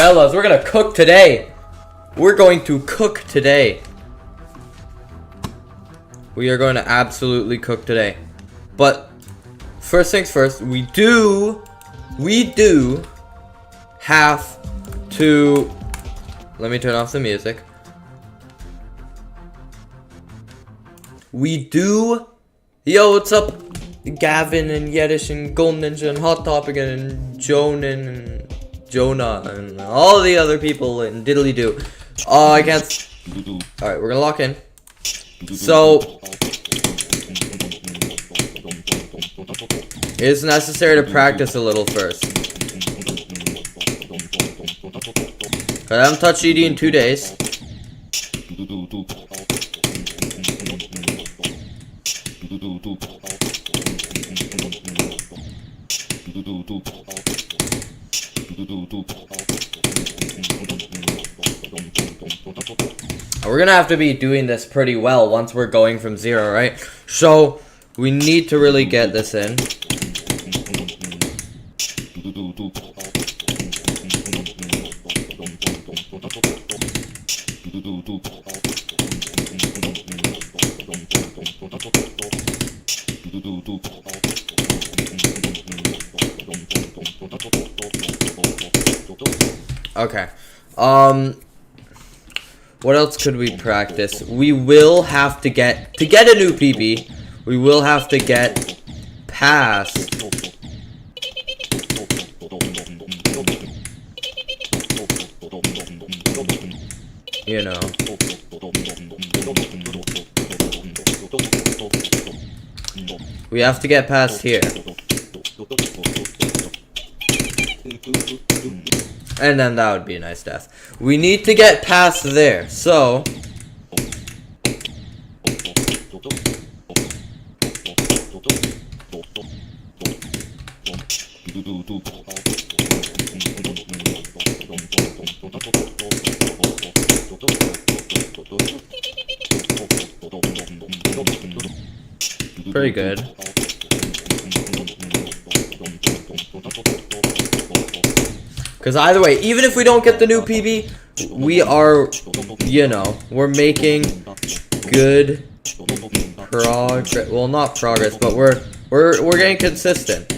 Fellas, we're gonna cook today. We're going to cook today. We are going to absolutely cook today. But first things first, we do have to, let me turn off the music. Yo, what's up? Gavin and Yedish and Golden Ninja and Hot Topic and Jonan and Jonah and all the other people and Diddly Doo. Oh, I can't. Alright, we're gonna lock in. So, it's necessary to practice a little first. I haven't touched ED in 2 days. We're gonna have to be doing this pretty well once we're going from 0, right? So, we need to really get this in. Okay. What else could we practice? We will have to get a new PB. We will have to get past. You know. We have to get past here. And then that would be a nice death. We need to get past there, so... Pretty good. Because either way, even if we don't get the new PB, we are, you know, we're making good progress. Well, not progress, but we're getting consistent.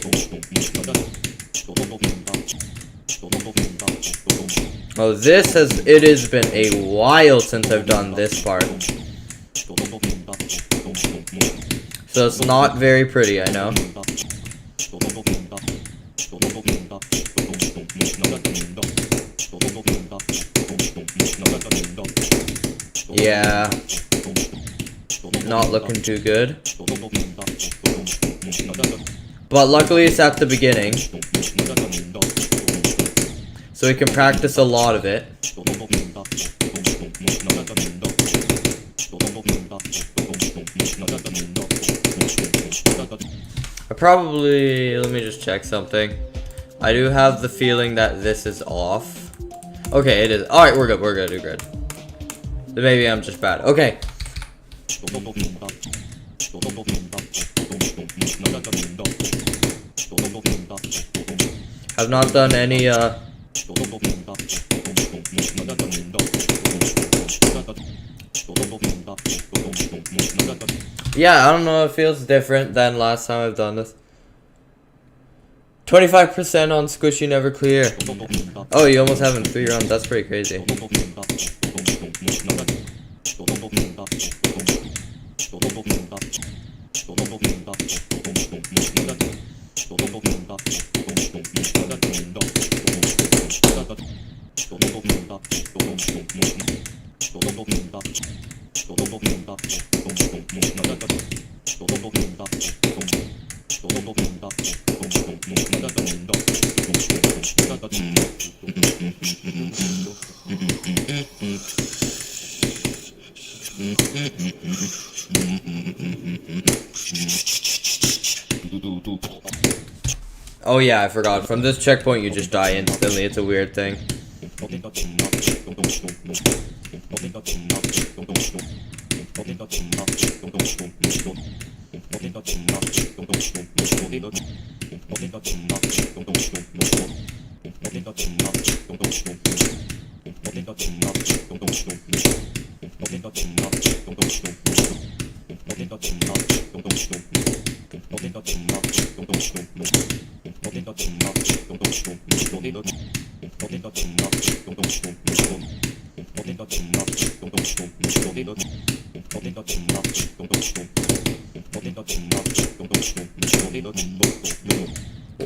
Oh, it has been a while since I've done this part. So it's not very pretty, I know. Yeah, not looking too good. But luckily it's at the beginning, so we can practice a lot of it. Let me just check something. I do have the feeling that this is off. Okay, it is. Alright, we're good, we're good. Maybe I'm just bad. Okay. I've not done any, yeah, I don't know, it feels different than last time I've done this. 25% on Squishy Never Clear. Oh, you almost have in 3 rounds, that's pretty crazy. Oh yeah, I forgot. From this checkpoint you just die instantly. It's a weird thing.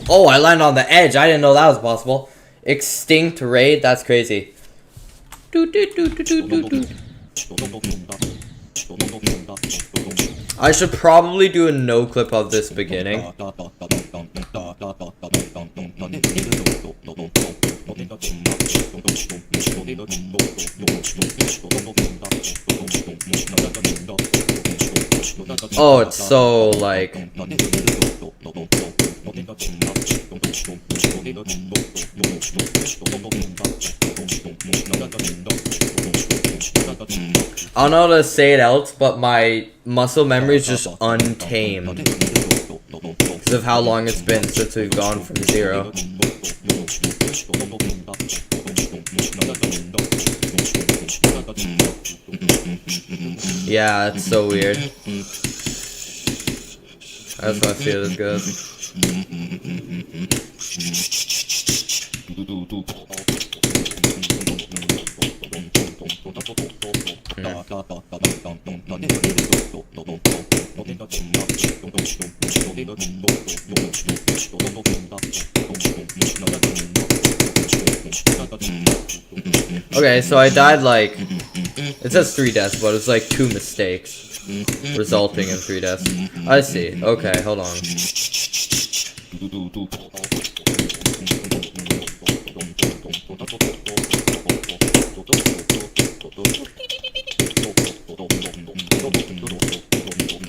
Oh, I landed on the edge. I didn't know that was possible. Extinct raid? That's crazy. I should probably do a no clip of this beginning. Oh, it's so like... I don't know how to say it else, but my muscle memory is just untamed because of how long it's been since we've gone from 0. Yeah, it's so weird. I just want to see how this goes. Okay, so I died like, it says 3 deaths, but it's like 2 mistakes, resulting in 3 deaths. I see. Okay, hold on.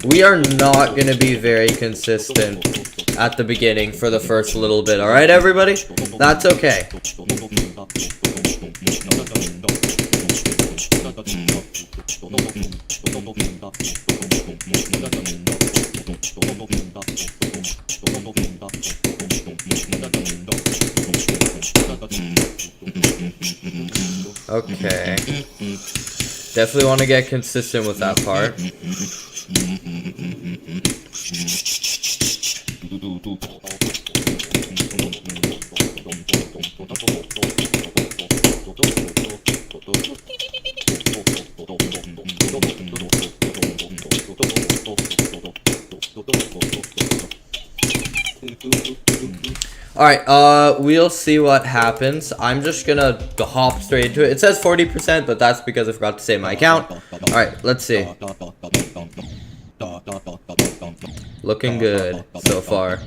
We are not going to be very consistent at the beginning for the first little bit, alright everybody? That's okay. Okay. Definitely want to get consistent with that part. Alright, we'll see what happens. I'm just gonna hop straight into it. It says 40%, but that's because I forgot to save my account. Alright, let's see. Looking good so far.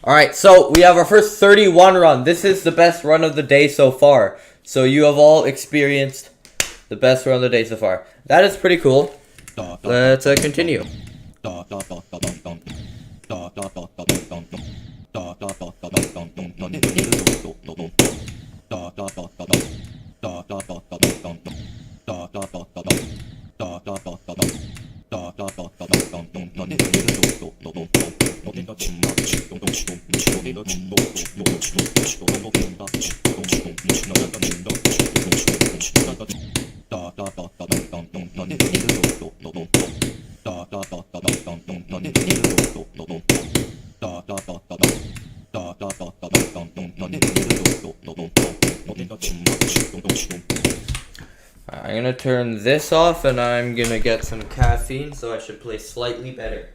Alright, so we have our first 31 run. This is the best run of the day so far. So you have all experienced the best run of the day so far. That is pretty cool. Let's continue. I'm gonna turn this off and I'm gonna get some caffeine, so I should play slightly better.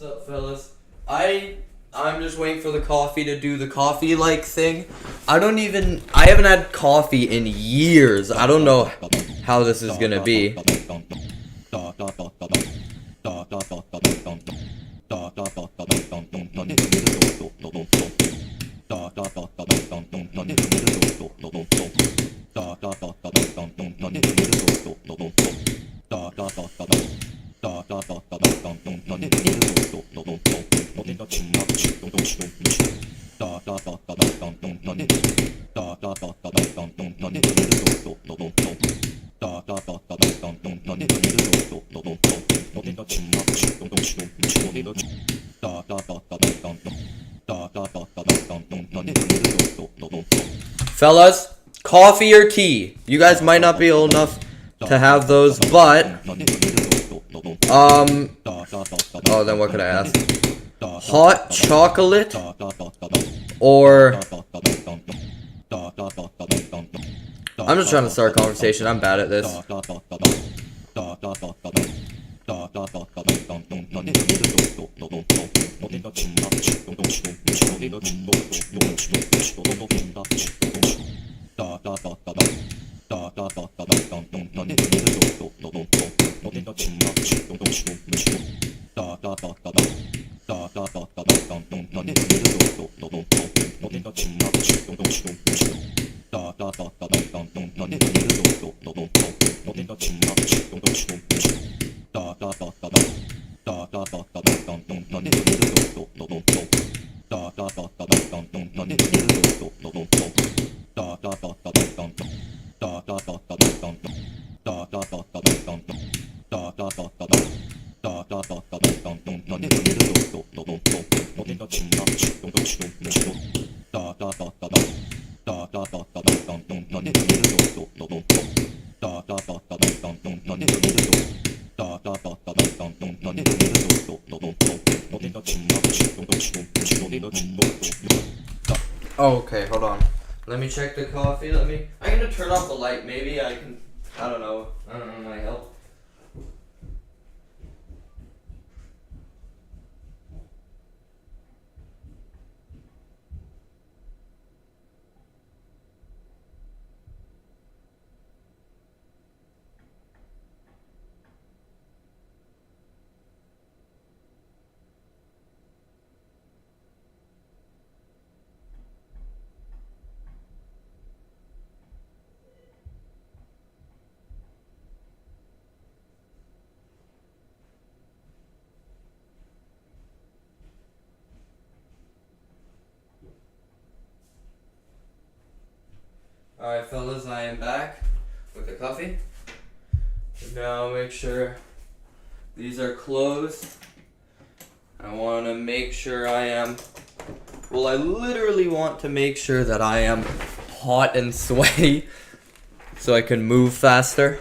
What's up, fellas? I'm just waiting for the coffee to do the coffee like thing. I haven't had coffee in years. I don't know how this is gonna be. Fellas, coffee or tea? You guys might not be old enough to have those, but oh, then what could I ask? Hot chocolate or I'm just trying to start a conversation. I'm bad at this. Oh, okay, hold on. Let me check the coffee. I'm gonna turn off the light. Maybe I can. I don't know. Might help. Alright, fellas, I am back with the coffee. Now make sure these are closed. I want to make sure I am... Well, I literally want to make sure that I am hot and sweaty so I can move faster.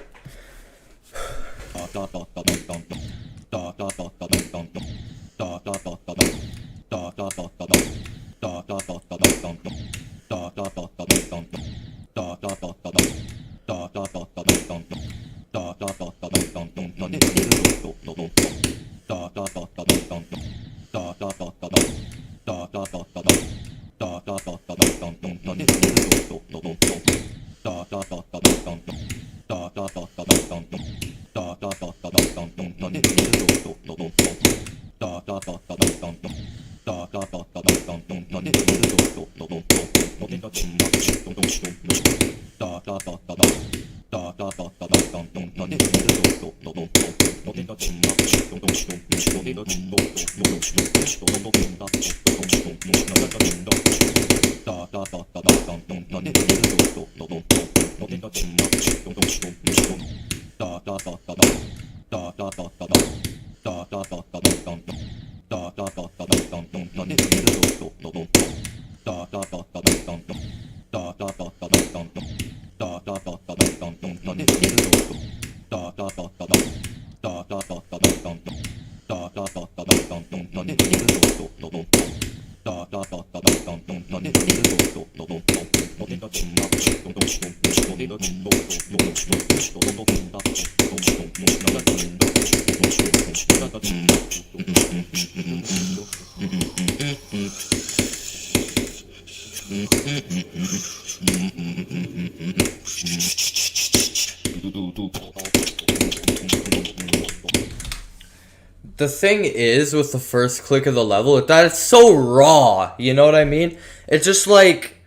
The thing is, with the first click of the level, that it's so raw, you know what I mean? It's just like,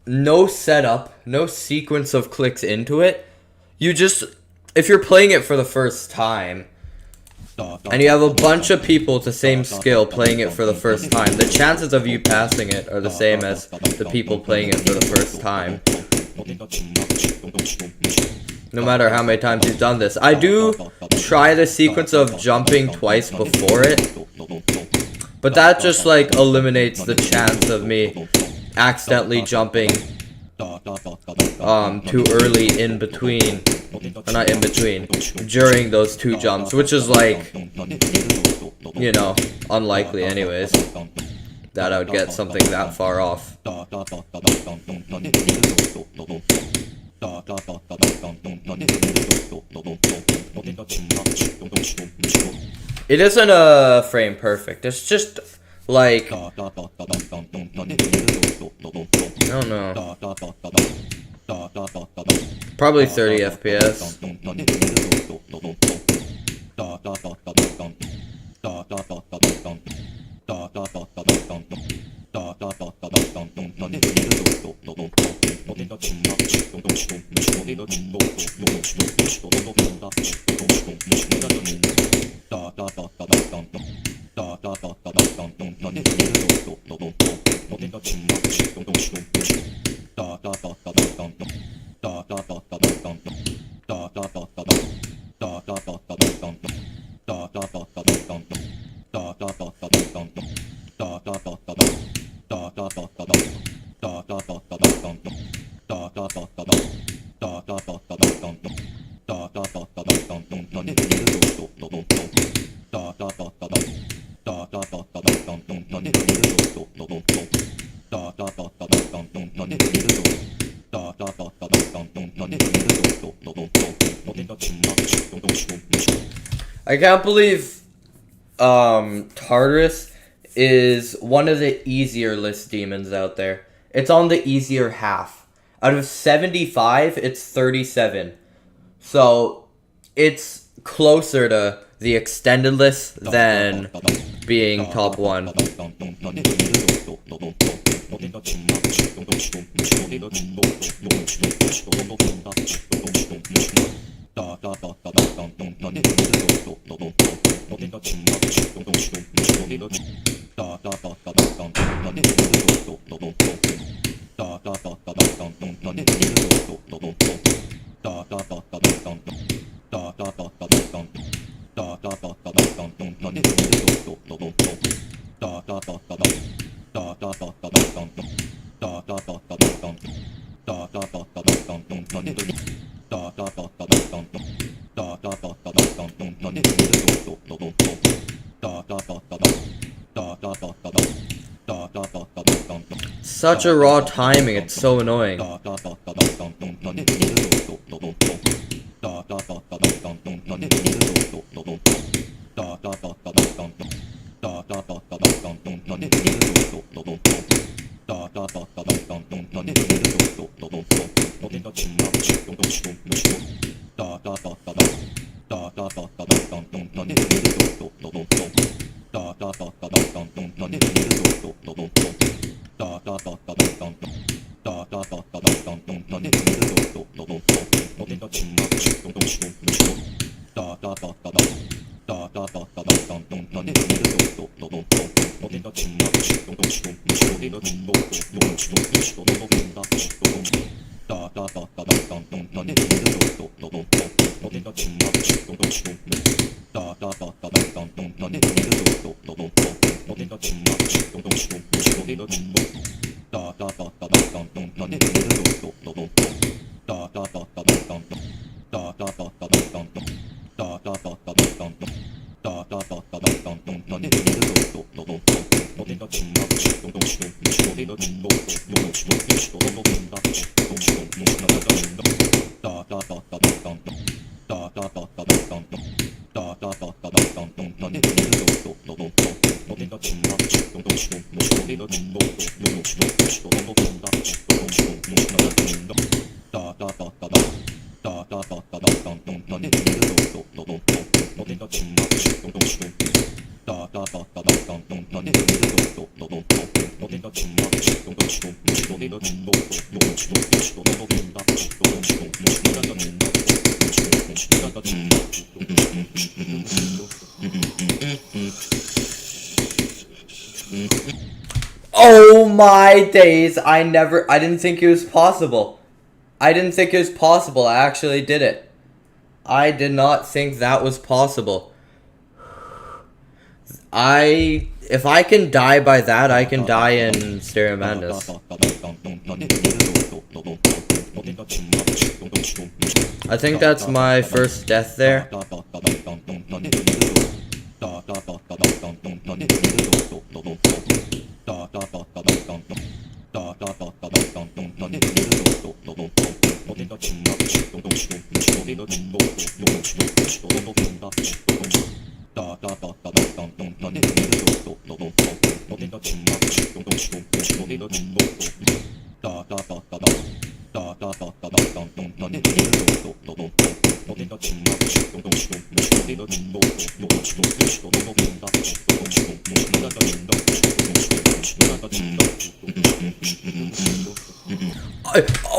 no setup, no sequence of clicks into it. You just, if you're playing it for the first time, and you have a bunch of people with the same skill playing it for the first time, the chances of you passing it are the same as the people playing it for the first time. No matter how many times you've done this. I do try the sequence of jumping twice before it, but that just like eliminates the chance of me accidentally jumping too early in between, or not in between, during those two jumps, which is like, you know, unlikely anyways, that I would get something that far off. It isn't a frame perfect, it's just like, I don't know, probably 30 FPS. I can't believe Tartarus is one of the easier list demons out there. It's on the easier half. Out of 75, it's 37. So it's closer to the extended list than being top 1. Such a raw timing, it's so annoying. Oh my days, I didn't think it was possible. I didn't think it was possible, I actually did it. I did not think that was possible. If I can die by that, I can die in Stereo Madness. I think that's my first death there.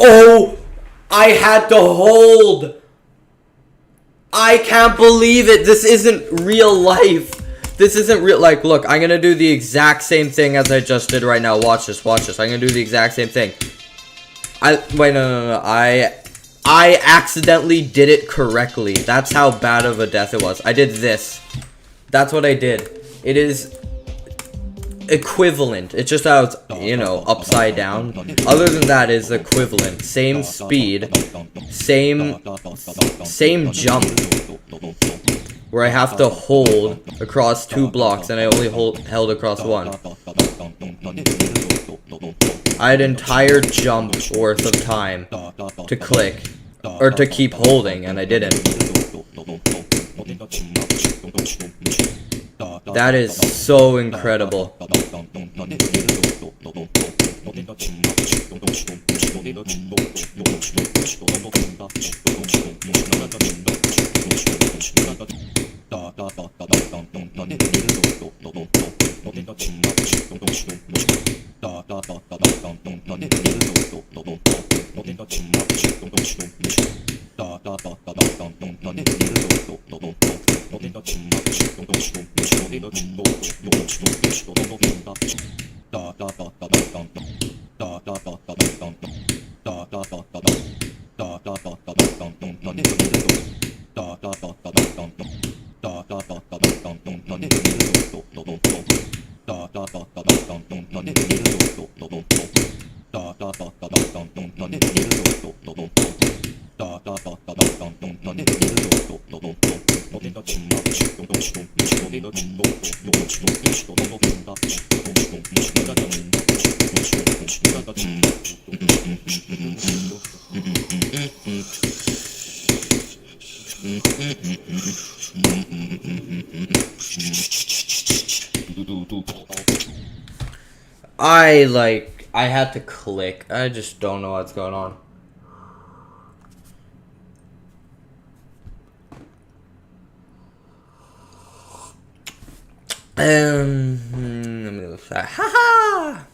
Oh, I had to hold. I can't believe it. This isn't real life. This isn't real. Like, look, I'm gonna do the exact same thing as I just did right now. Watch this. Watch this. I'm gonna do the exact same thing. Wait, no. I accidentally did it correctly. That's how bad of a death it was. I did this. That's what I did. It is equivalent. It's just how it's, you know, upside down. Other than that, it's equivalent. Same speed, same jump, where I have to hold across 2 blocks, and I only held across 1. I had an entire jump worth of time to click, or to keep holding, and I didn't. That is so incredible. I had to click. I just don't know what's going on. Let me look at haha.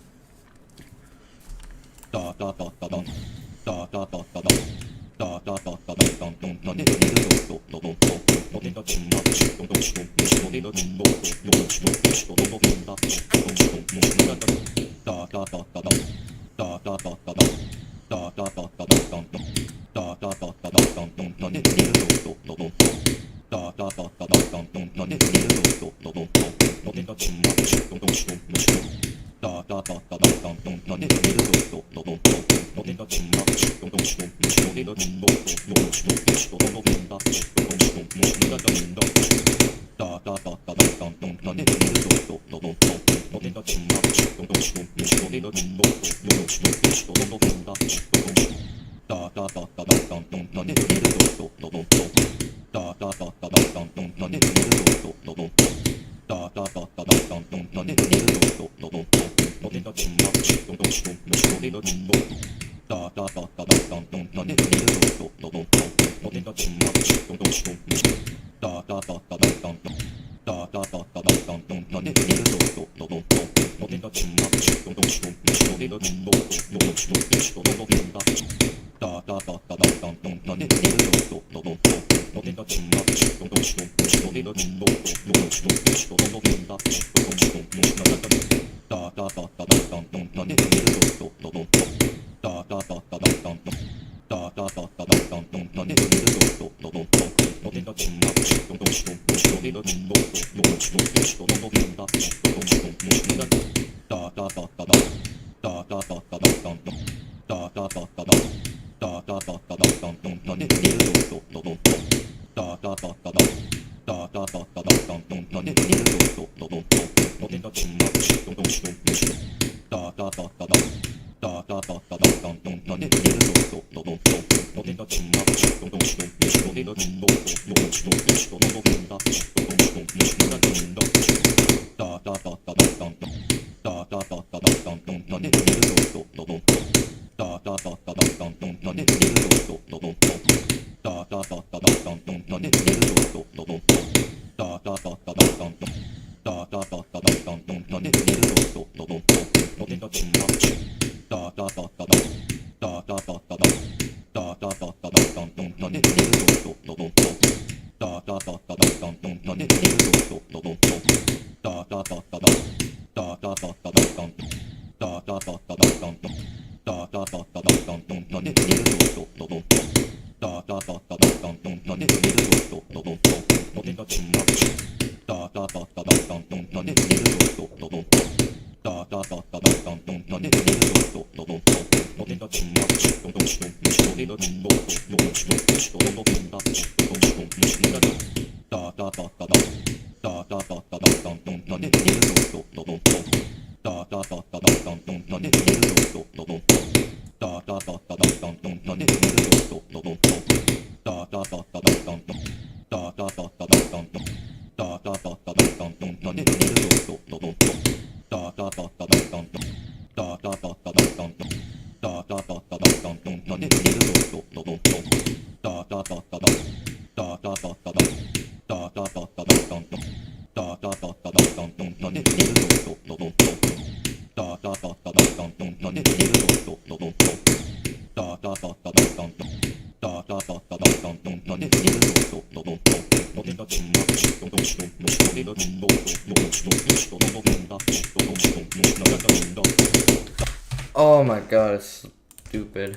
Oh my god, it's stupid.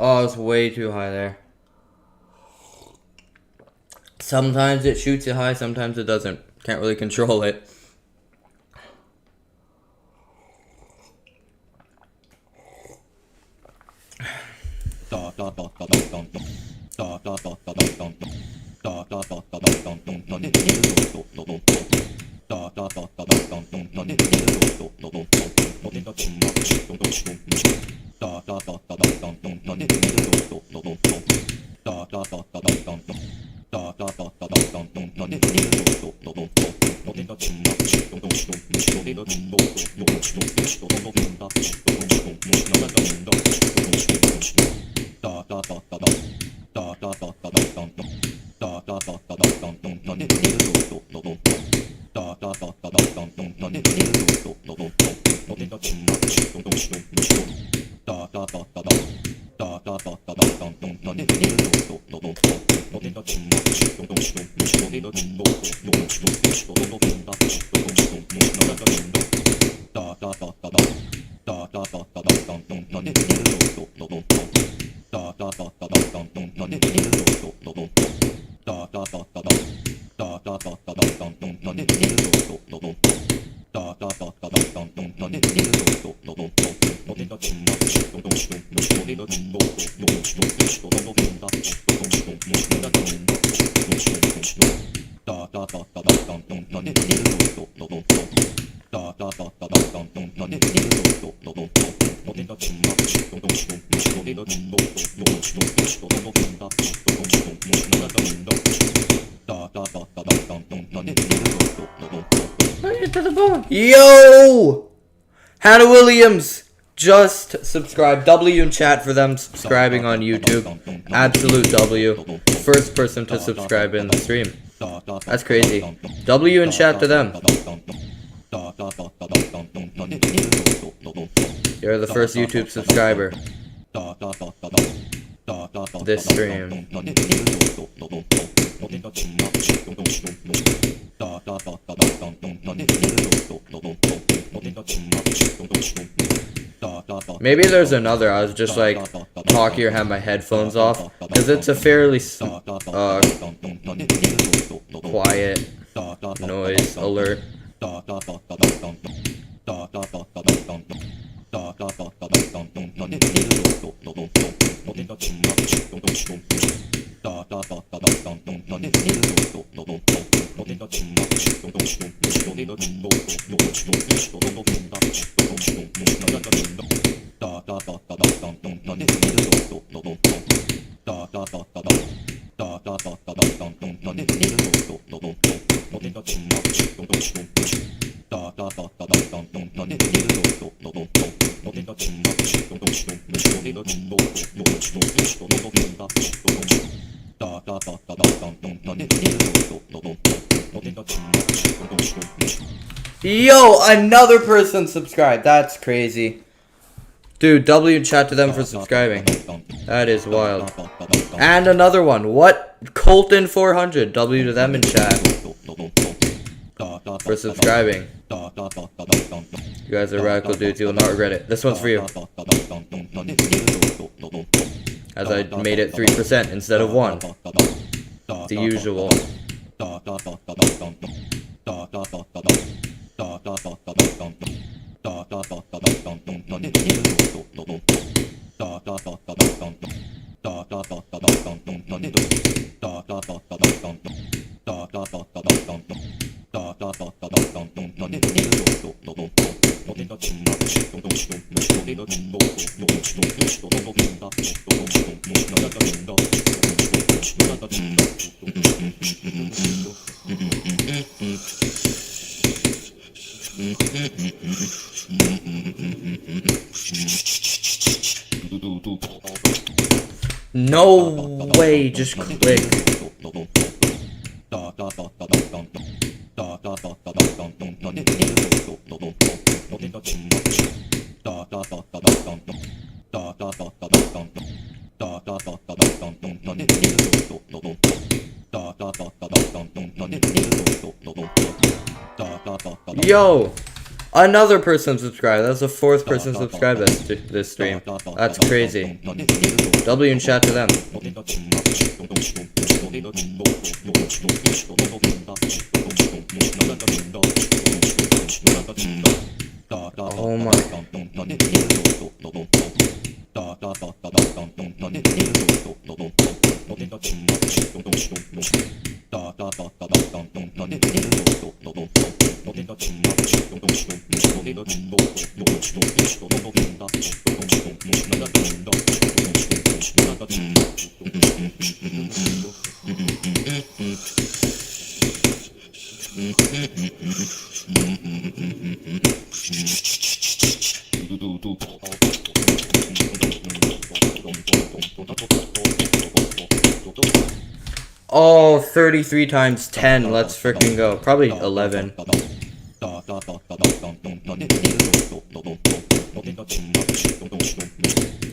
Oh, it's way too high there. Sometimes it shoots it high, sometimes it doesn't. Can't really control it. Yo! Hannah Williams just subscribed. W in chat for them subscribing on YouTube. Absolute W. First person to subscribe in the stream. That's crazy. W in chat to them. You're the first YouTube subscriber. This stream. Maybe there's another. I was just like talking or have my headphones off because it's a fairly quiet noise alert. Yo, another person subscribed. That's crazy. Dude, W in chat to them for subscribing. That is wild. And another one. What? Colton 400. W to them in chat for subscribing. You guys are radical dudes. You will not regret it. This one's for you. As I made it 3% instead of 1. The usual. No way, just click. Yo! Another person subscribed. That's the 4th person subscribed this stream. That's crazy. W in chat to them. Oh my. Oh, 33 times 10. Let's freaking go. Probably 11.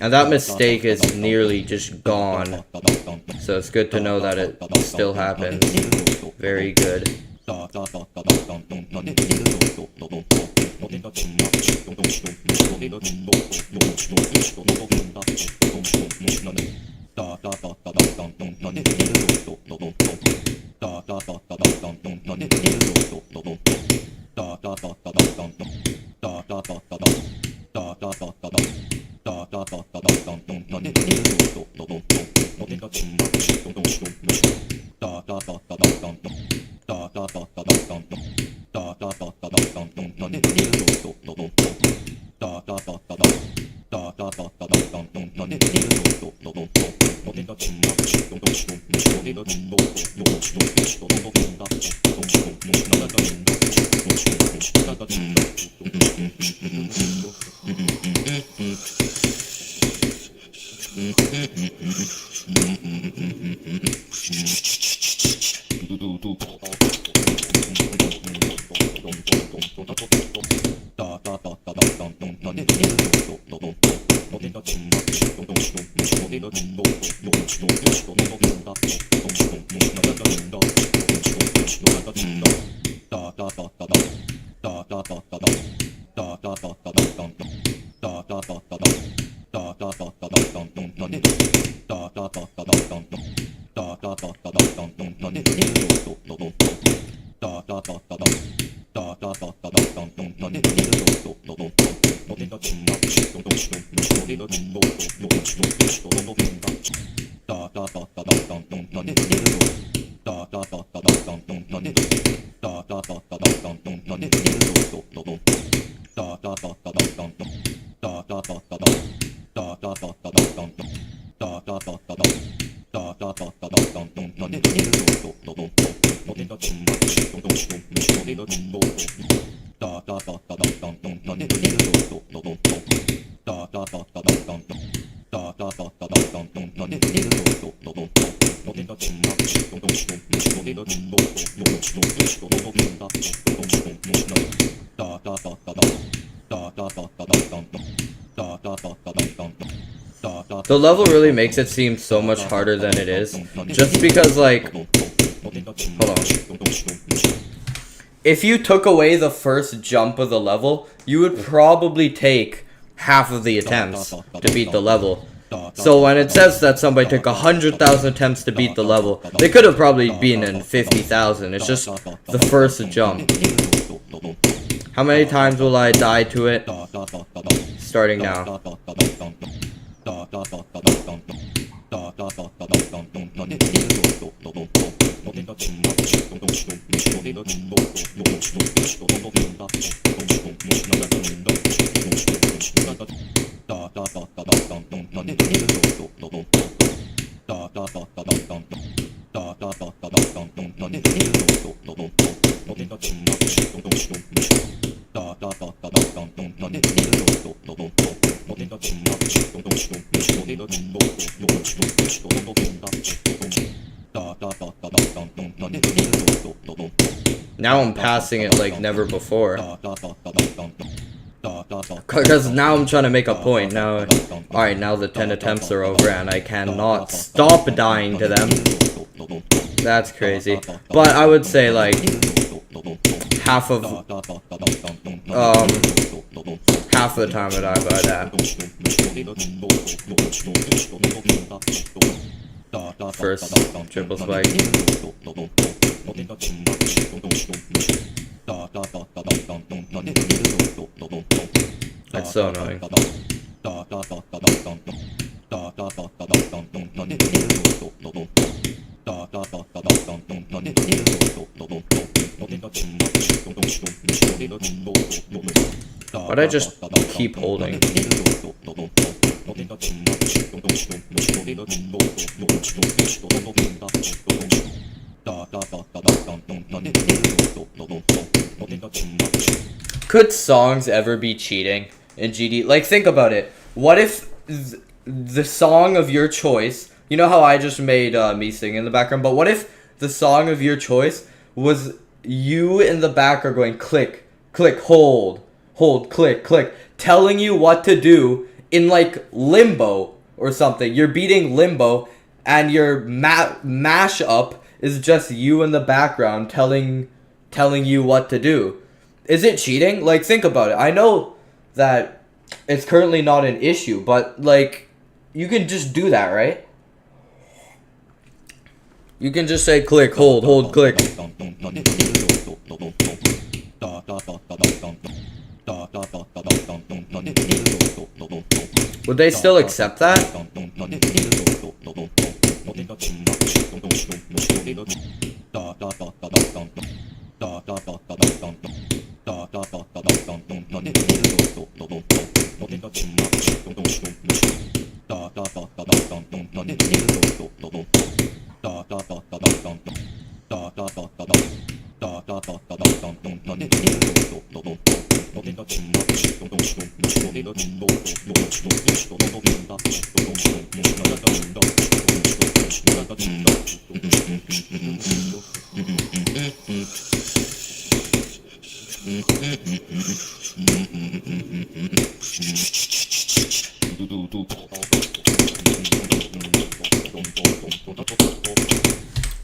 And that mistake is nearly just gone. So it's good to know that it still happens. Very good. The level really makes it seem so much harder than it is. Just because, like... Hold on. If you took away the first jump of the level, you would probably take half of the attempts to beat the level. So when it says that somebody took 100,000 attempts to beat the level, they could have probably been in 50,000. It's just the first jump. How many times will I die to it? Starting now. Now I'm passing it like never before. Because now I'm trying to make a point. Now, alright, now the 10 attempts are over and I cannot stop dying to them. That's crazy. But I would say like half of the time I die by that. First triple spike. That's so annoying. Why'd I just keep holding? Could songs ever be cheating in GD? Like, think about it. What if the song of your choice, you know how I just made me sing in the background, but what if the song of your choice was you in the background going click, click, hold, click, click, telling you what to do in like limbo or something. You're beating limbo and your mashup is just you in the background telling you what to do. Is it cheating? Like, think about it. I know that it's currently not an issue, but like you can just do that, right? You can just say click, hold, click. Would they still accept that?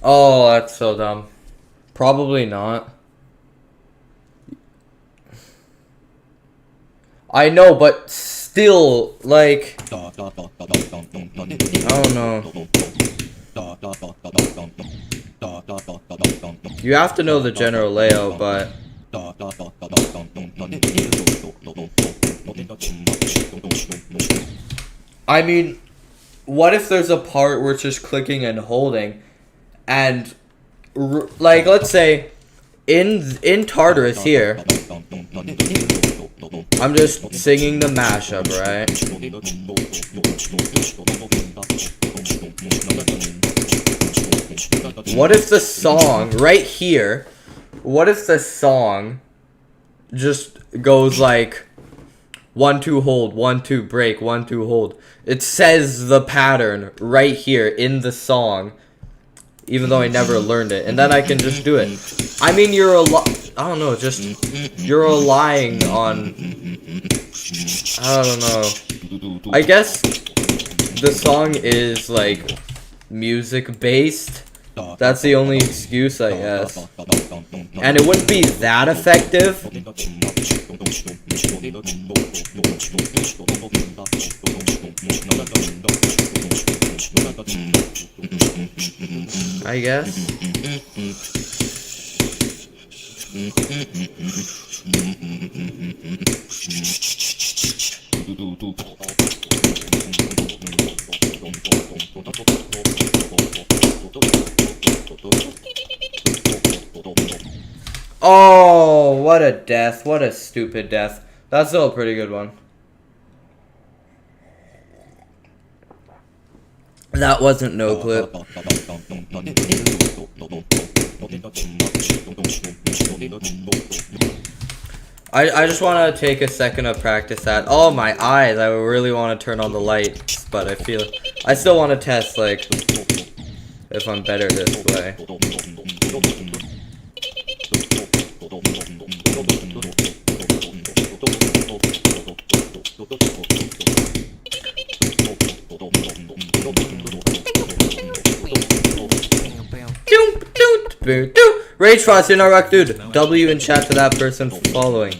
Oh, that's so dumb. Probably not. I know, but still, like, I don't know. You have to know the general layout, but I mean, what if there's a part where it's just clicking and holding, and like, let's say in Tartarus here, I'm just singing the mashup, right? What if the song right here, what if the song just goes like 1 2 hold, 1 2 break, 1 2 hold. It says the pattern right here in the song, even though I never learned it, and then I can just do it. I mean, I don't know, just you're relying on, I don't know. I guess the song is like music based. That's the only excuse, I guess. And it wouldn't be that effective. I guess. Oh, what a death. What a stupid death. That's still a pretty good one. That wasn't no clip. I just want to take a second to practice that. Oh, my eyes. I really want to turn on the lights, but I feel I still want to test, like, if I'm better this way. Rage Frost, you're not rock, dude. W in chat to that person following.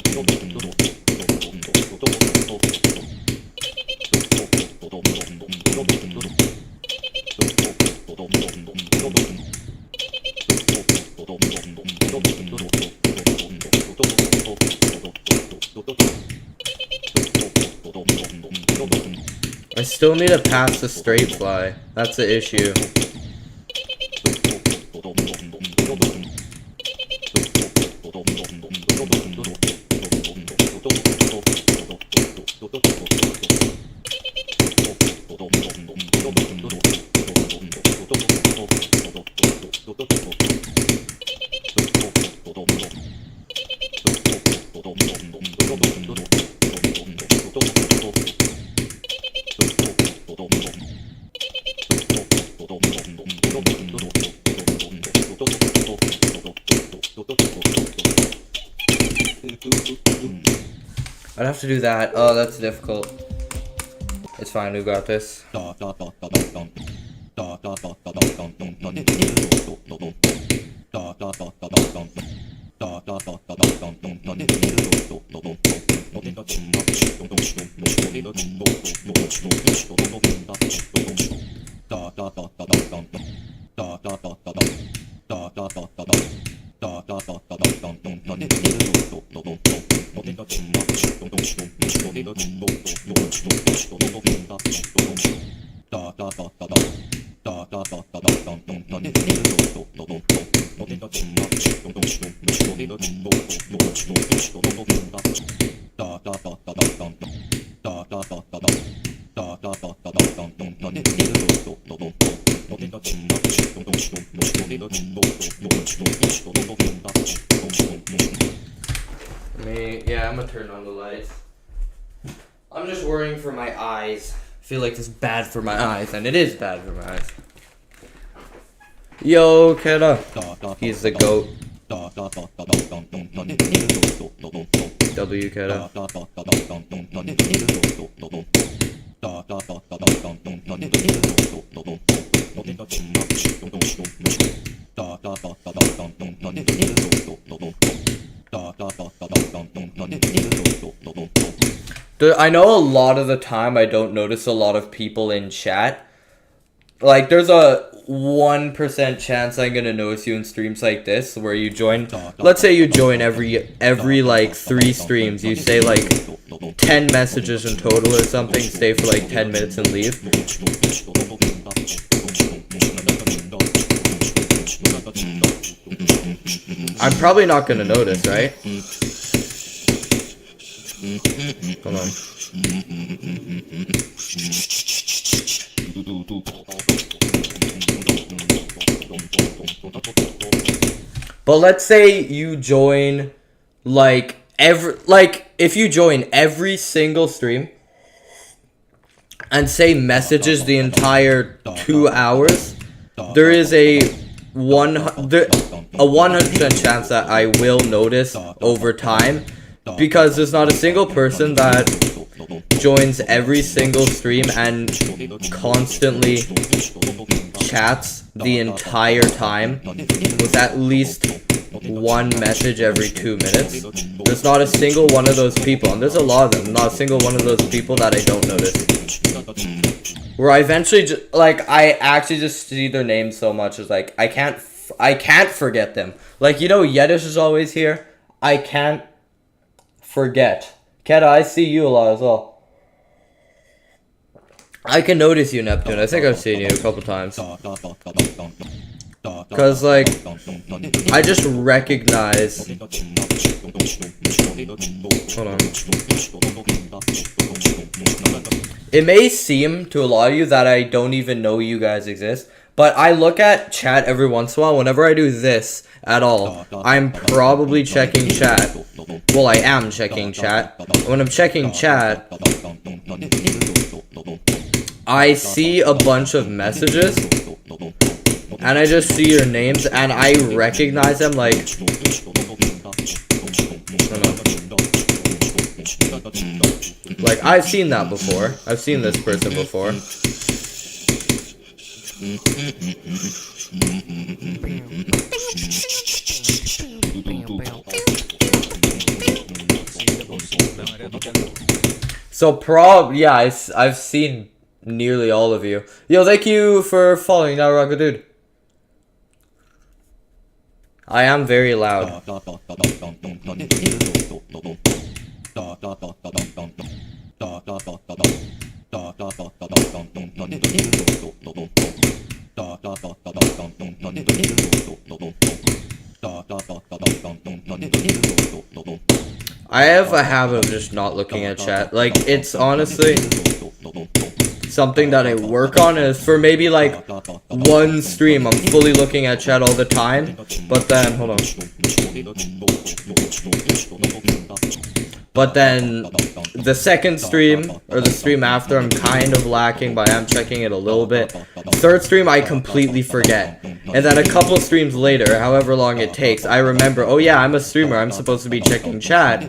I still need to pass the straight fly. That's the issue. I'd have to do that. Oh, that's difficult. It's fine, we got this. Yeah, I'm gonna turn on the lights. I'm just worrying for my eyes. I feel like this is bad for my eyes, and it is bad for my eyes. Yo, Keda. He's the GOAT. W, Keda. Dude, I know a lot of the time I don't notice a lot of people in chat. Like, there's a 1% chance I'm gonna notice you in streams like this, where you join. Let's say you join every like 3 streams. You say like 10 messages in total or something. Stay for like 10 minutes and leave. I'm probably not gonna notice, right? Hold on. But let's say you join like if you join every single stream and say messages the entire 2 hours, there is a 100% chance that I will notice over time, because there's not a single person that joins every single stream and constantly chats the entire time with at least one message every 2 minutes. There's not a single one of those people, and there's a lot of them, not a single one of those people that I don't notice. Where I eventually just, like, I actually just see their names so much, it's like, I can't forget them. Like, you know, Yedish is always here. I can't forget. Keta, I see you a lot as well. I can notice you, Neptune. I think I've seen you a couple times. Because, like, I just recognize... Hold on. It may seem to a lot of you that I don't even know you guys exist, but I look at chat every once in a while. Whenever I do this at all, I'm probably checking chat. Well, I am checking chat. When I'm checking chat, I see a bunch of messages, and I just see your names, and I recognize them, like, like, I've seen that before. I've seen this person before. So, yeah, I've seen nearly all of you. Yo, thank you for following now, Rocket Dude. I am very loud. I have a habit of just not looking at chat. Like, it's honestly something that I work on, is for maybe like one stream I'm fully looking at chat all the time, but then hold on. But then the second stream or the stream after, I'm kind of lacking, but I am checking it a little bit. Third stream I completely forget. And then a couple streams later, however long it takes, I remember, oh yeah, I'm a streamer, I'm supposed to be checking chat,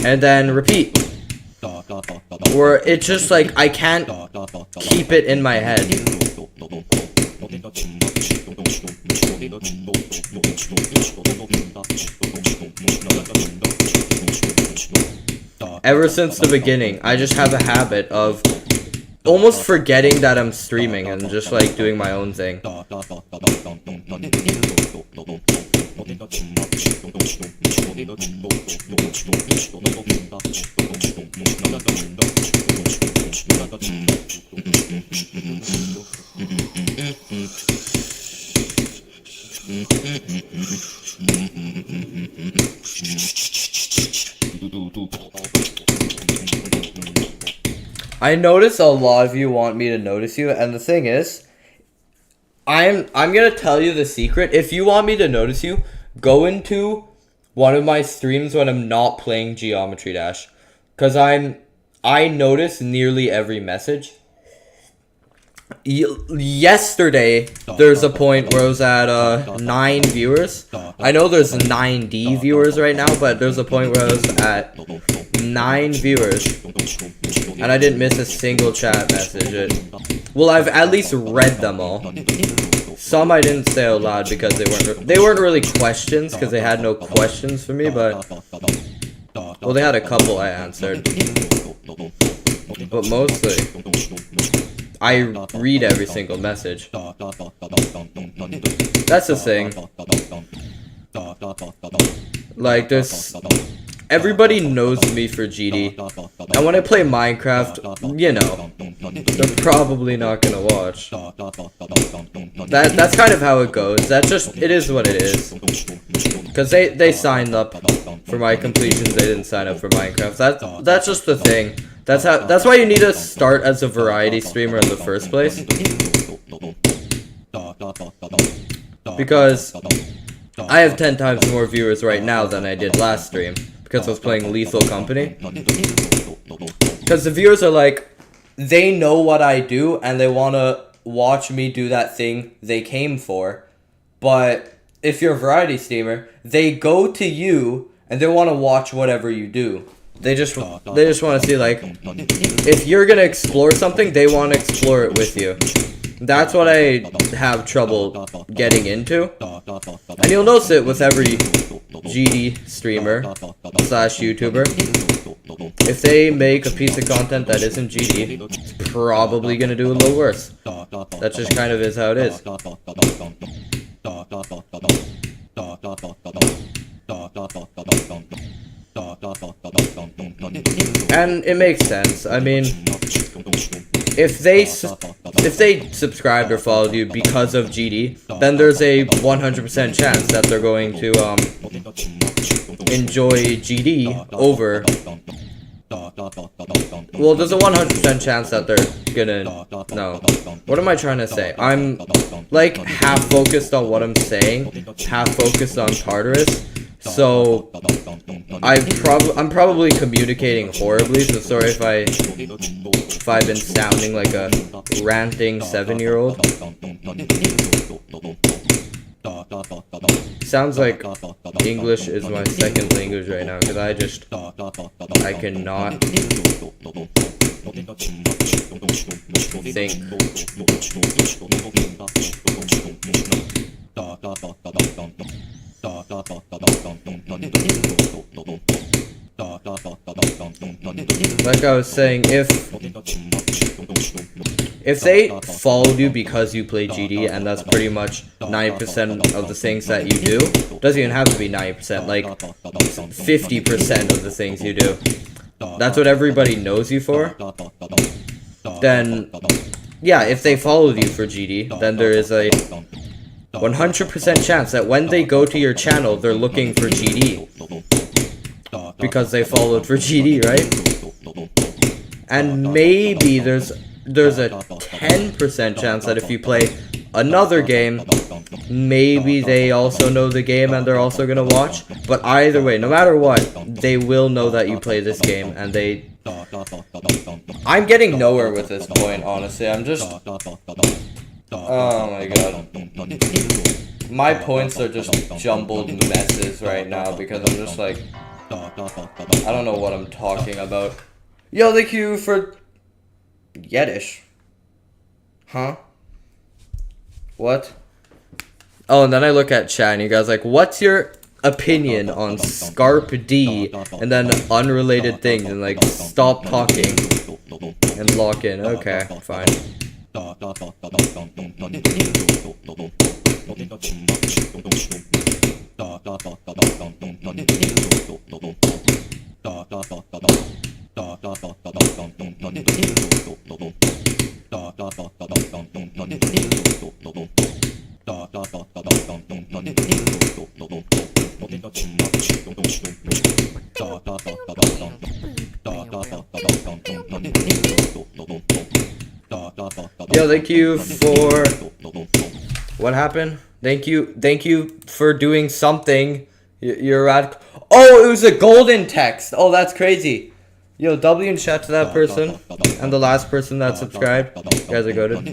and then repeat. Or it's just like I can't keep it in my head. Ever since the beginning, I just have a habit of almost forgetting that I'm streaming and just like doing my own thing. I notice a lot of you want me to notice you, and the thing is, I'm gonna tell you the secret. If you want me to notice you, go into one of my streams when I'm not playing Geometry Dash, because I notice nearly every message. Yesterday, there's a point where I was at 9 viewers. I know there's 9D viewers right now, but there's a point where I was at 9 viewers, and I didn't miss a single chat message. Well, I've at least read them all. Some I didn't say out loud because they weren't really questions, because they had no questions for me, but well, they had a couple I answered, but mostly I read every single message. That's the thing. Like, everybody knows me for GD, and when I play Minecraft, you know, they're probably not gonna watch. That's kind of how it goes. It is what it is. Because they signed up for my completions, they didn't sign up for Minecraft. That's just the thing. That's why you need to start as a variety streamer in the first place. Because I have 10 times more viewers right now than I did last stream. because I was playing Lethal Company. Because the viewers are like, they know what I do and they want to watch me do that thing they came for. But if you're a variety streamer, they go to you and they want to watch whatever you do. They just want to see, like, if you're going to explore something, they want to explore it with you. That's what I have trouble getting into. And you'll notice it with every GD streamer / YouTuber. If they make a piece of content that isn't GD, it's probably going to do a little worse. That just kind of is how it is. And it makes sense. I mean, if they subscribed or followed you because of GD, then there's a 100% chance that they're going to enjoy GD over. Well, there's a 100% chance that they're gonna. No. What am I trying to say? I'm like half focused on what I'm saying, half focused on Tartarus. So I'm probably communicating horribly. So sorry if I've been sounding like a ranting 7-year-old. Sounds like English is my second language right now, because I cannot think. Like I was saying, if they followed you because you play GD, and that's pretty much 90% of the things that you do, doesn't even have to be 90%, like 50% of the things you do, that's what everybody knows you for, then, yeah, if they followed you for GD, then there is a 100% chance that when they go to your channel, they're looking for GD. Because they followed for GD, right? And maybe there's a 10% chance that if you play another game, maybe they also know the game and they're also gonna watch. But either way, no matter what, they will know that you play this game, and I'm getting nowhere with this point, honestly. I'm just... Oh my god. My points are just jumbled messes right now, because I'm just like... I don't know what I'm talking about. Yo, thank you for... Yiddish. Huh? What? Oh, and then I look at chat and you guys like, what's your opinion on Scarp D? And then unrelated things, and like, stop talking and lock in. Okay, fine. Yo, thank you for... What happened? Thank you for doing something. You're rad. Oh, it was a golden text. Oh, that's crazy. Yo, W in chat to that person, and the last person that subscribed. You guys are goated.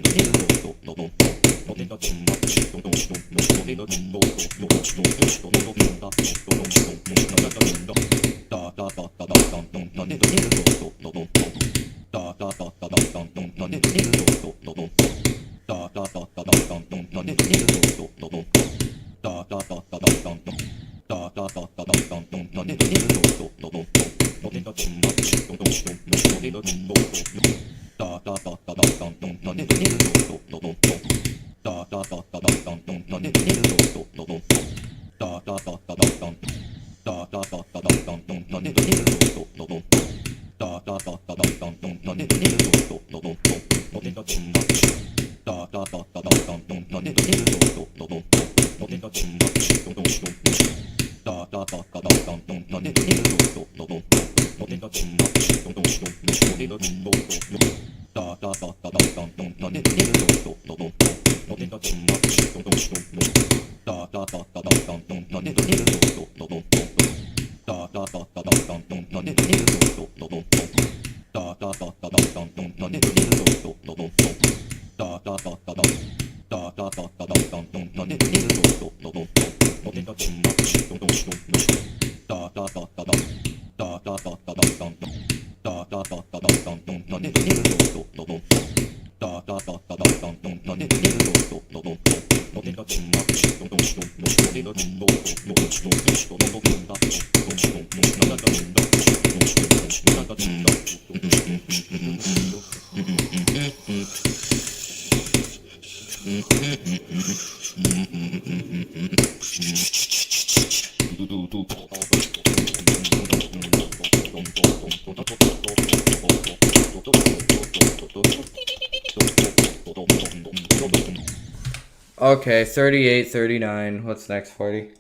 Okay, 38, 39. What's next, 40?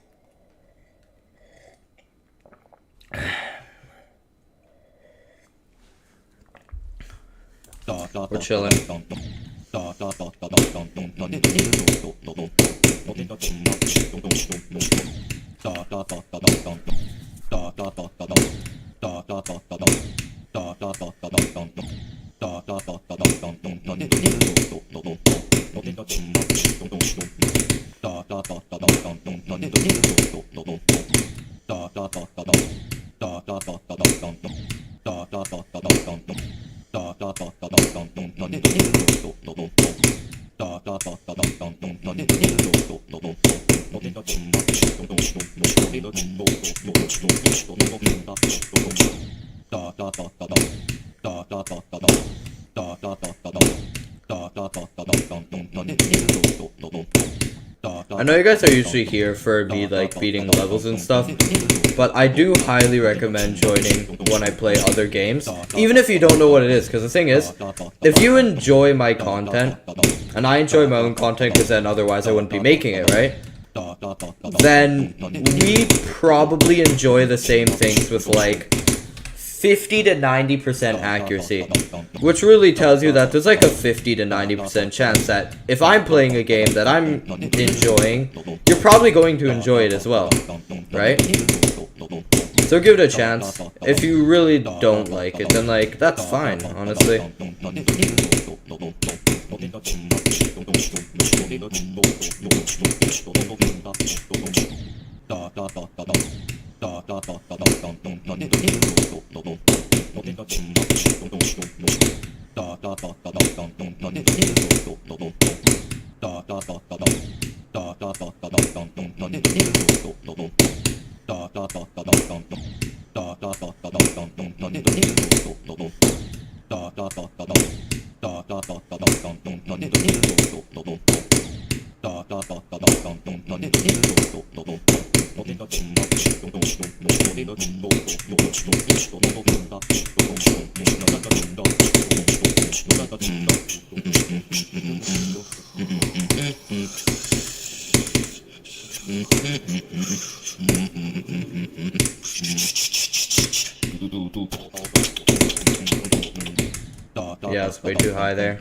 We're chilling. I know you guys are usually here for me like beating levels and stuff, but I do highly recommend joining when I play other games, even if you don't know what it is, because the thing is, if you enjoy my content, and I enjoy my own content because then otherwise I wouldn't be making it, right? Then we probably enjoy the same things with like 50 to 90% accuracy, which really tells you that there's like a 50 to 90% chance that if I'm playing a game that I'm enjoying, you're probably going to enjoy it as well, right? So give it a chance. If you really don't like it, then like, that's fine, honestly. Yeah, it's way too high there.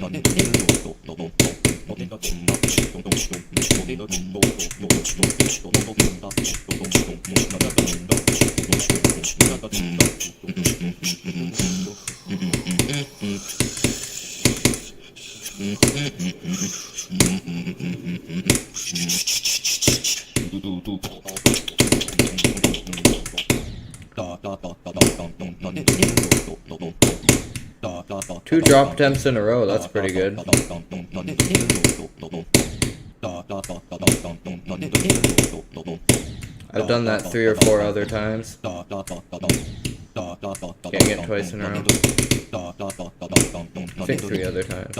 Two drop attempts in a row, that's pretty good. I've done that 3 or 4 other times. Getting it twice in a row. I think 3 other times.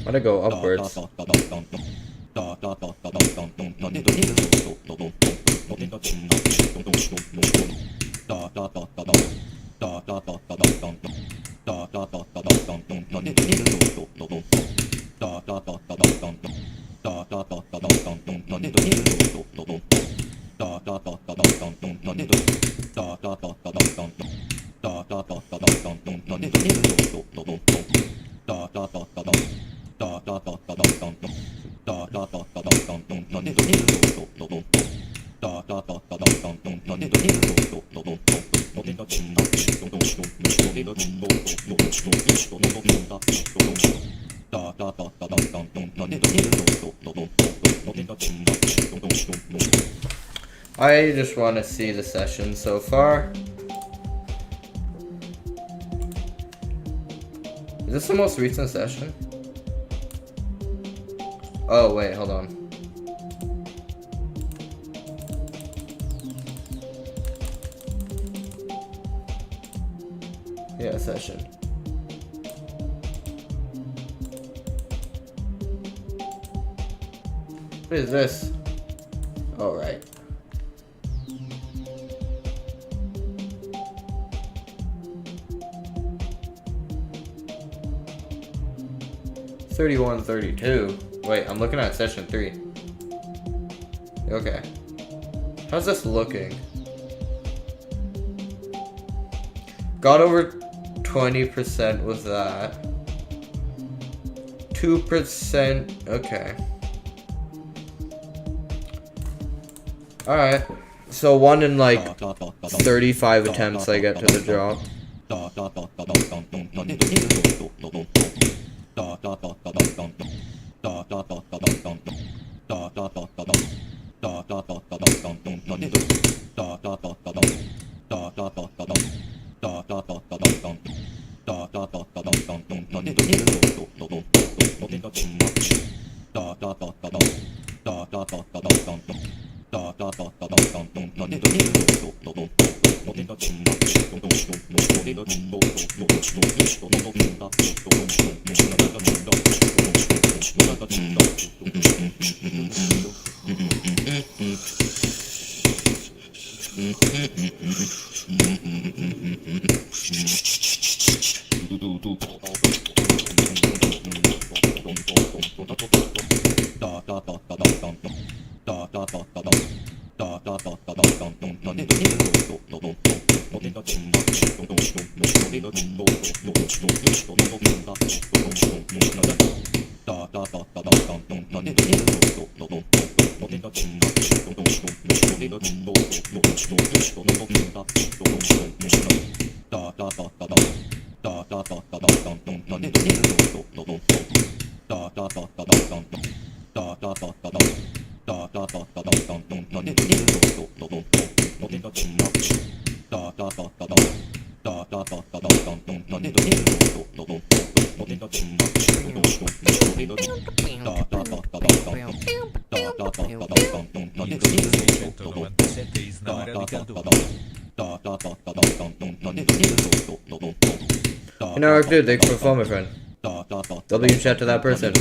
Why'd I go upwards? I just want to see the session so far. Is this the most recent session? Oh wait, hold on. Yeah, session. What is this? All right. $31, $32. Wait, I'm looking at session 3. Okay. How's this looking? Got over 20% with that. 2%. Okay. Alright. So 1 in like 35 attempts I get to the drop. You know, dude, thanks for the phone, my friend. W chat to that person.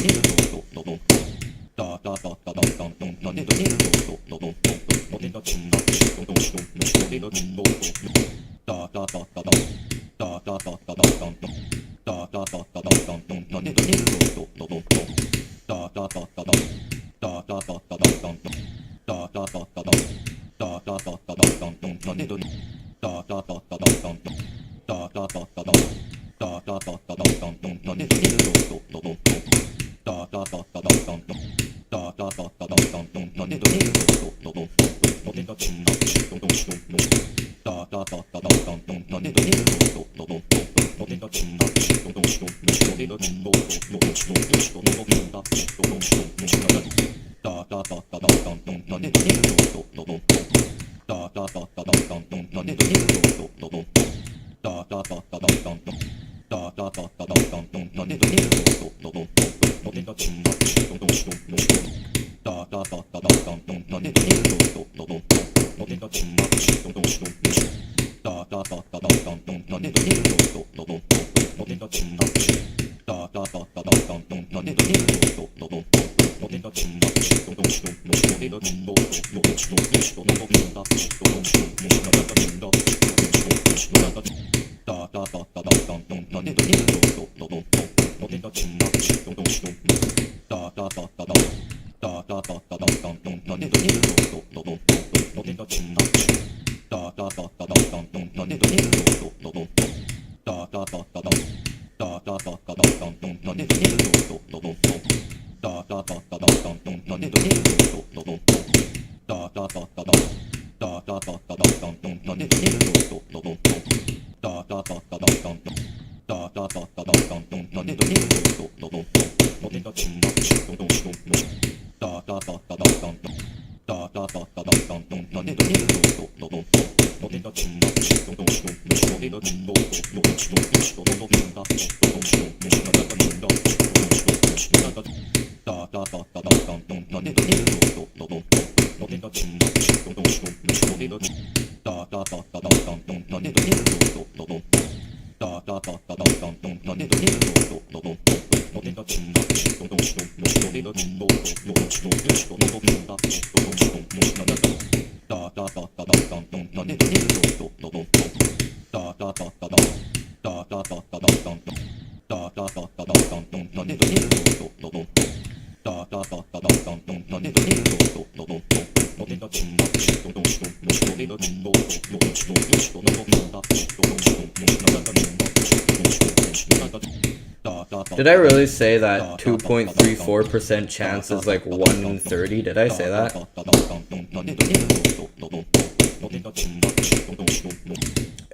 Did I really say that 2.34% chance is like 1 in 30? Did I say that?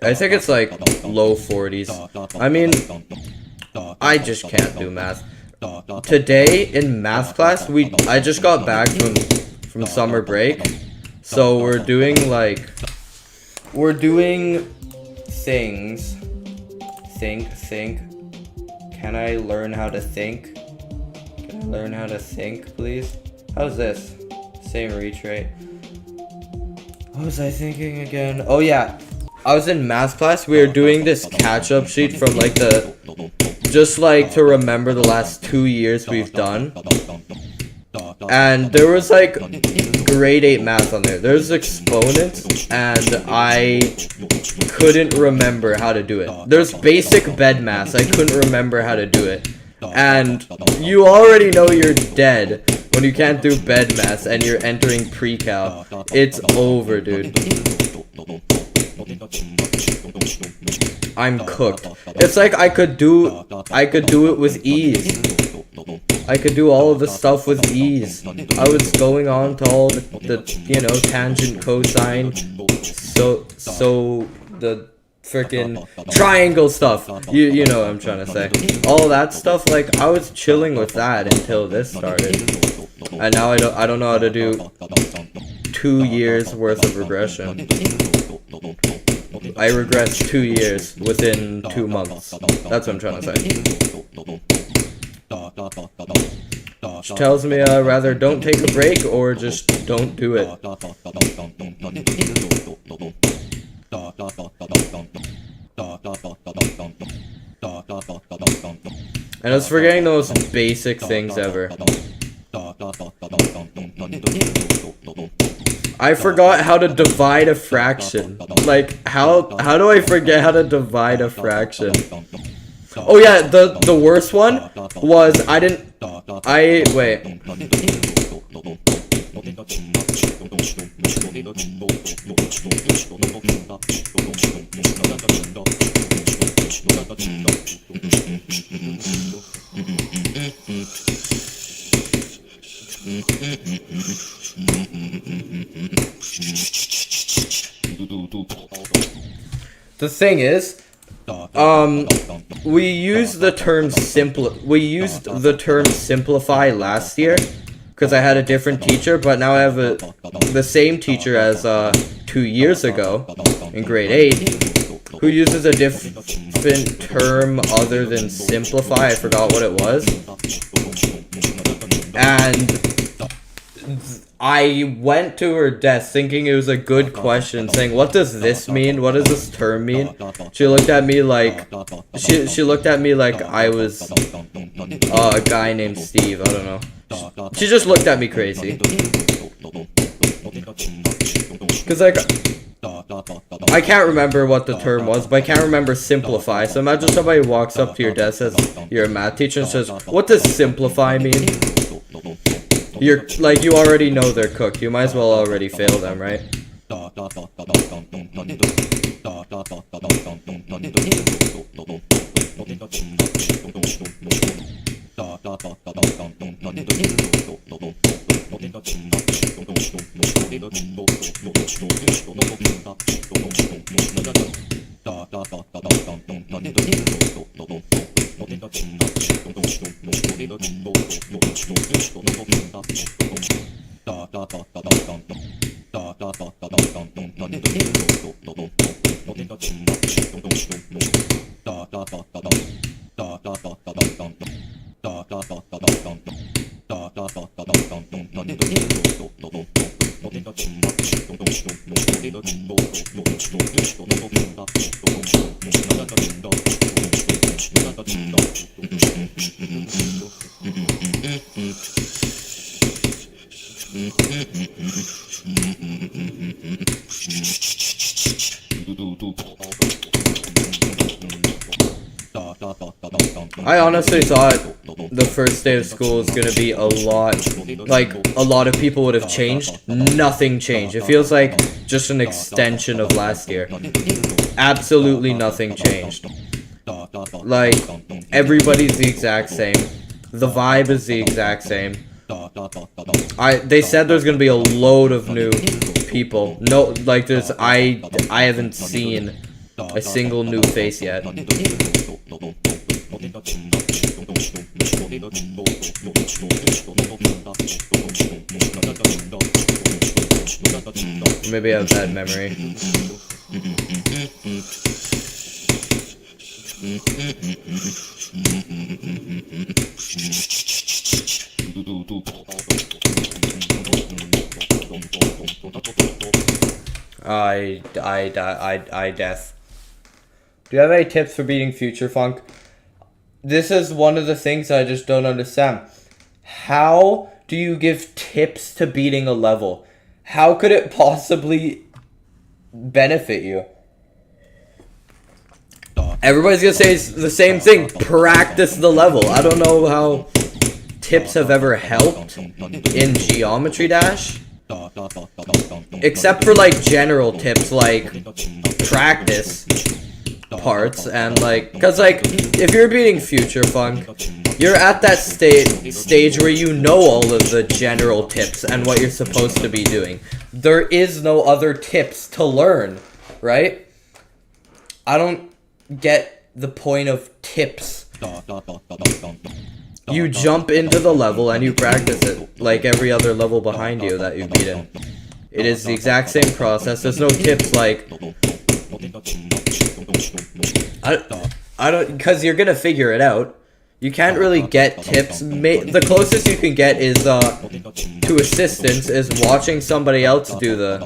I think it's like low 40s. I mean, I just can't do math. Today in math class, I just got back from summer break. So we're doing things. Think. Can I learn how to think? Can I learn how to think, please? How's this? Same reach rate. What was I thinking again? Oh yeah, I was in math class. We were doing this catch-up sheet from like just like to remember the last 2 years we've done. And there was like grade 8 math on there. There's exponents, and I couldn't remember how to do it. There's basic bed math. I couldn't remember how to do it. And you already know you're dead when you can't do bed math and you're entering pre-cal. It's over, dude. I'm cooked. It's like I could do it with ease. I could do all of the stuff with ease. I was going on to all the tangent, cosine, so the frickin' triangle stuff. You know what I'm trying to say. All that stuff, like, I was chilling with that until this started. And now I don't know how to do 2 years worth of regression. I regressed 2 years within 2 months. That's what I'm trying to say. She tells me rather don't take a break or just don't do it. And I was forgetting the most basic things ever. I forgot how to divide a fraction. Like, how do I forget how to divide a fraction? Oh yeah, the worst one was wait. The thing is, we used the term simplify last year because I had a different teacher, but now I have the same teacher as 2 years ago in grade 8, who uses a different term other than simplify. I forgot what it was. And I went to her desk thinking it was a good question, saying, what does this mean? What does this term mean? She looked at me like, she looked at me like I was a guy named Steve. I don't know. She just looked at me crazy. Cause like, I can't remember what the term was, but I can't remember simplify. So imagine somebody walks up to your desk as you're a math teacher and says, what does simplify mean? You're like, you already know they're cooked. You might as well already fail them, right? I honestly thought the first day of school was gonna be a lot of people would have changed. Nothing changed. It feels like just an extension of last year. Absolutely nothing changed. Like, everybody's the exact same. The vibe is the exact same. They said there's gonna be a load of new people. No, like I haven't seen a single new face yet. Maybe I have bad memory. I death. Do you have any tips for beating Future Funk? This is one of the things I just don't understand. How do you give tips to beating a level? How could it possibly benefit you? Everybody's gonna say the same thing. Practice the level. I don't know how tips have ever helped in Geometry Dash. Except for like general tips like practice parts and like, cause like if you're beating Future Funk, you're at that stage where you know all of the general tips and what you're supposed to be doing. There is no other tips to learn, right? I don't get the point of tips. You jump into the level and you practice it like every other level behind you that you've beaten. It is the exact same process. There's no tips like, I don't, because you're gonna figure it out. You can't really get tips. The closest you can get is to assistance is watching somebody else do the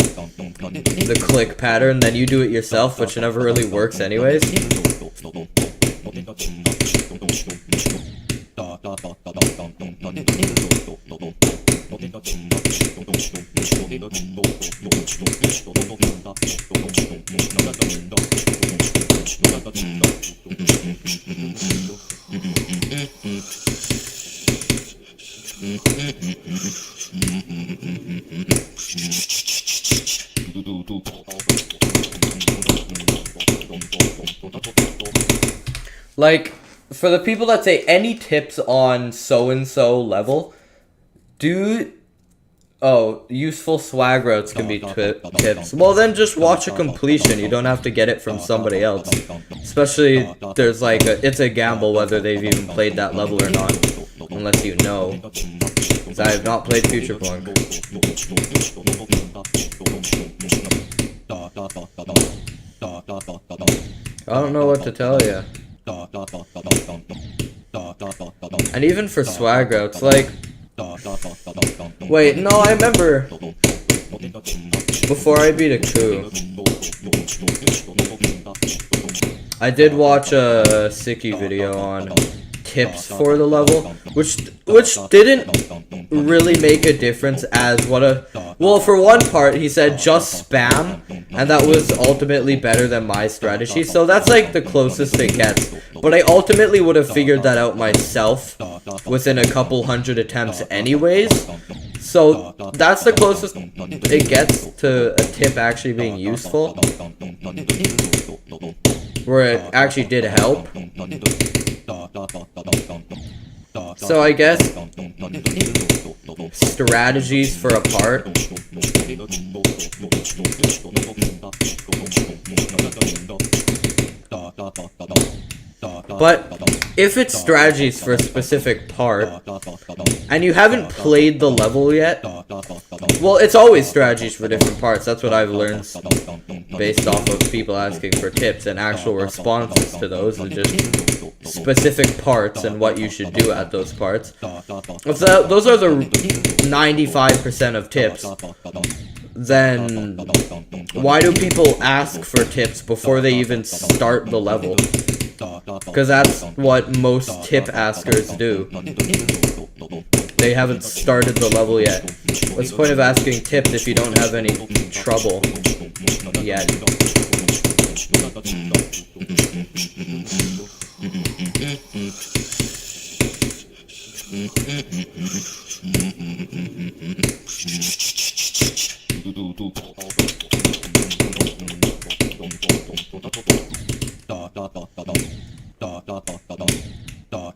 click pattern, then you do it yourself, which never really works anyways. Like, for the people that say any tips on so-and-so level, useful swag routes can be tips. Well, then just watch a completion. You don't have to get it from somebody else. Especially, there's like, it's a gamble whether they've even played that level or not. Unless you know. Because I have not played Future Funk. I don't know what to tell you. And even for swag routes, like... Wait, no, I remember... Before I beat a coup, I did watch a Sicky video on tips for the level, which didn't really make a difference as what a... Well, for one part, he said just spam, and that was ultimately better than my strategy, so that's like the closest it gets. But I ultimately would have figured that out myself within a couple hundred attempts anyways. So that's the closest it gets to a tip actually being useful, where it actually did help. So I guess strategies for a part. But if it's strategies for a specific part, and you haven't played the level yet, well, it's always strategies for different parts. That's what I've learned based off of people asking for tips and actual responses to those, and just specific parts and what you should do at those parts. If those are the 95% of tips, then why do people ask for tips before they even start the level? Because that's what most tip askers do. They haven't started the level yet. What's the point of asking tips if you don't have any trouble yet?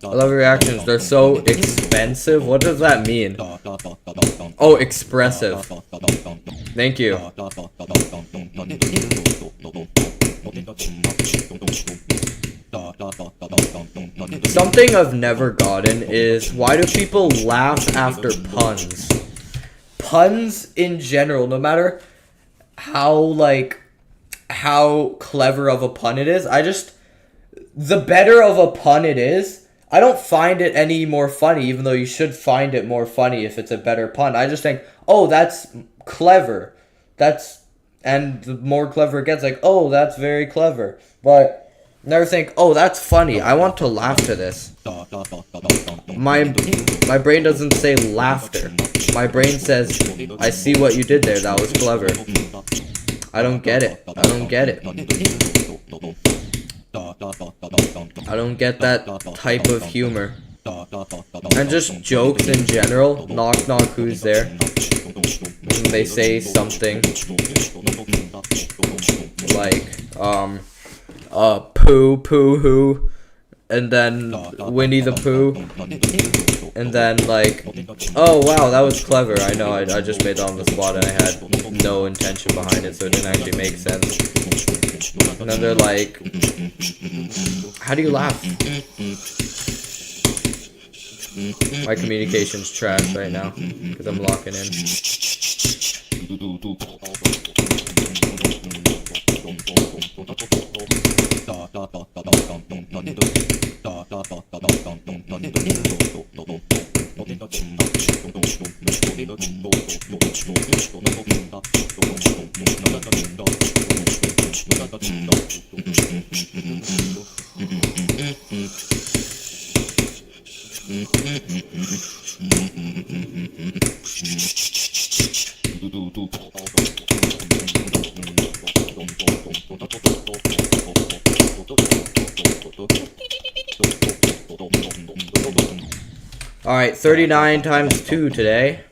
I love reactions. They're so expensive. What does that mean? Oh, expressive. Thank you. Something I've never gotten is, why do people laugh after puns? Puns in general, no matter how clever of a pun it is, the better of a pun it is, I don't find it any more funny, even though you should find it more funny if it's a better pun. I just think, oh, that's clever. And the more clever it gets, like, oh, that's very clever. But never think, oh, that's funny. I want to laugh to this. My brain doesn't say laughter. My brain says, I see what you did there. That was clever. I don't get it. I don't get it. I don't get that type of humor. And just jokes in general. Knock knock, who's there? And they say something like poo poo who, and then Winnie the Pooh, and then like, oh wow, that was clever. I know, I just made that on the spot and I had no intention behind it, so it didn't actually make sense. And then they're like, how do you laugh? My communication's trash right now because I'm locking in. Alright, 39 times 2 today.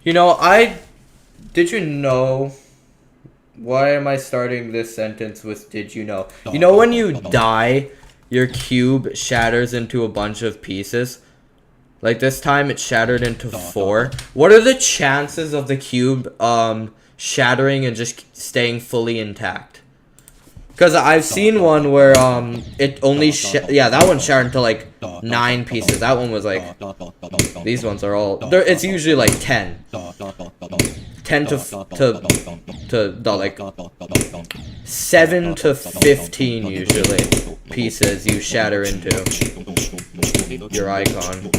You know, did you know? Why am I starting this sentence with did you know? You know when you die, your cube shatters into a bunch of pieces? Like this time it shattered into 4. What are the chances of the cube shattering and just staying fully intact? Because I've seen one where it only that one shattered into like 9 pieces. That one was like, these ones are all, it's usually like 10 to like 7 to 15 usually pieces you shatter into your icon.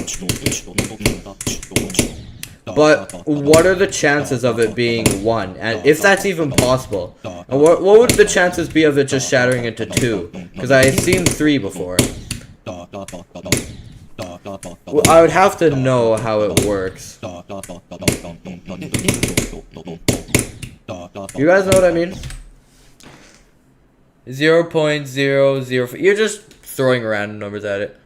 But what are the chances of it being 1? And if that's even possible? And what would the chances be of it just shattering into 2? Because I've seen 3 before. I would have to know how it works. You guys know what I mean? 0.004. You're just throwing random numbers at it.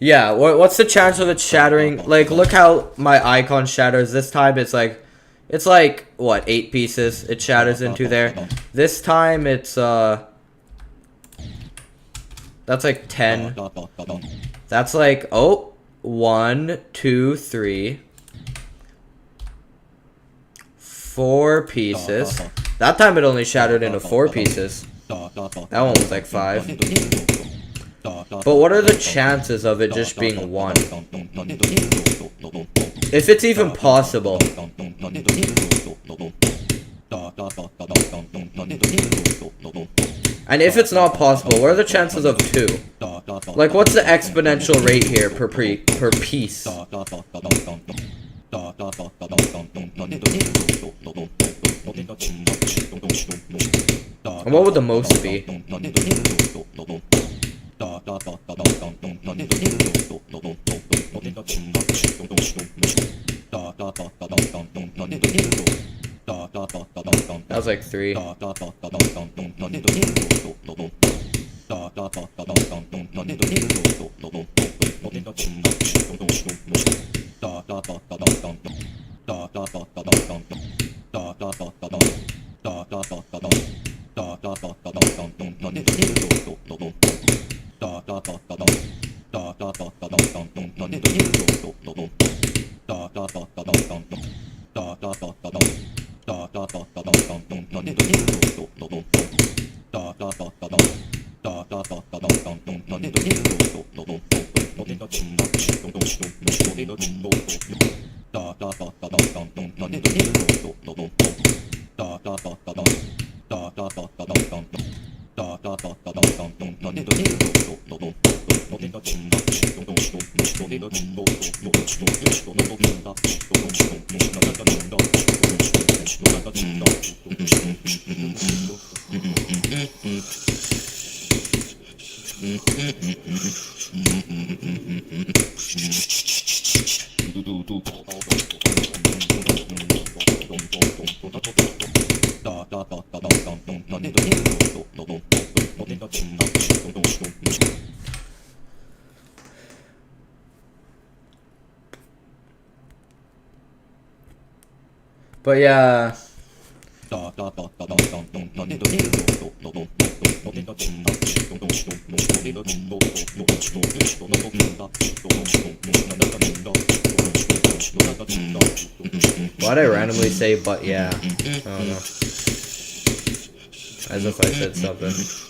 Yeah, what's the chance of it shattering? Like, look how my icon shatters. This time it's like, what, 8 pieces it shatters into there. This time it's, that's like 10. That's like, oh, 1, 2, 3, 4 pieces. That time it only shattered into 4 pieces. That one was like 5. But what are the chances of it just being 1? If it's even possible. And if it's not possible, what are the chances of 2? Like, what's the exponential rate here per piece? And what would the most be? That was like 3. But yeah. Why'd I randomly say but yeah? I don't know. As if I said something.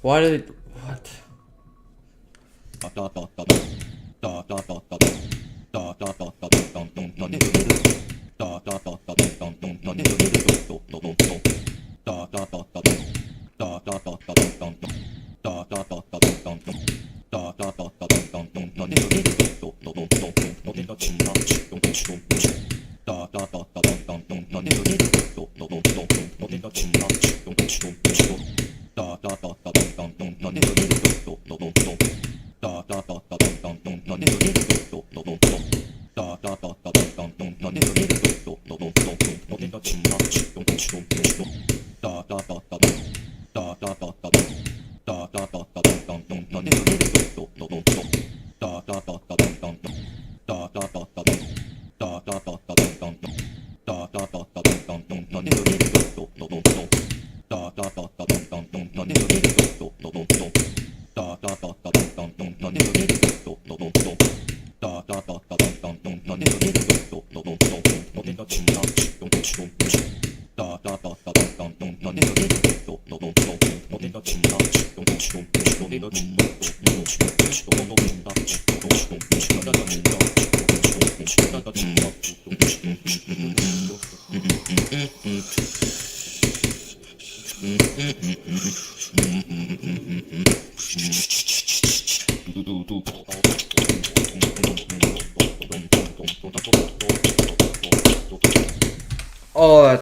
Why did it... What? Oh,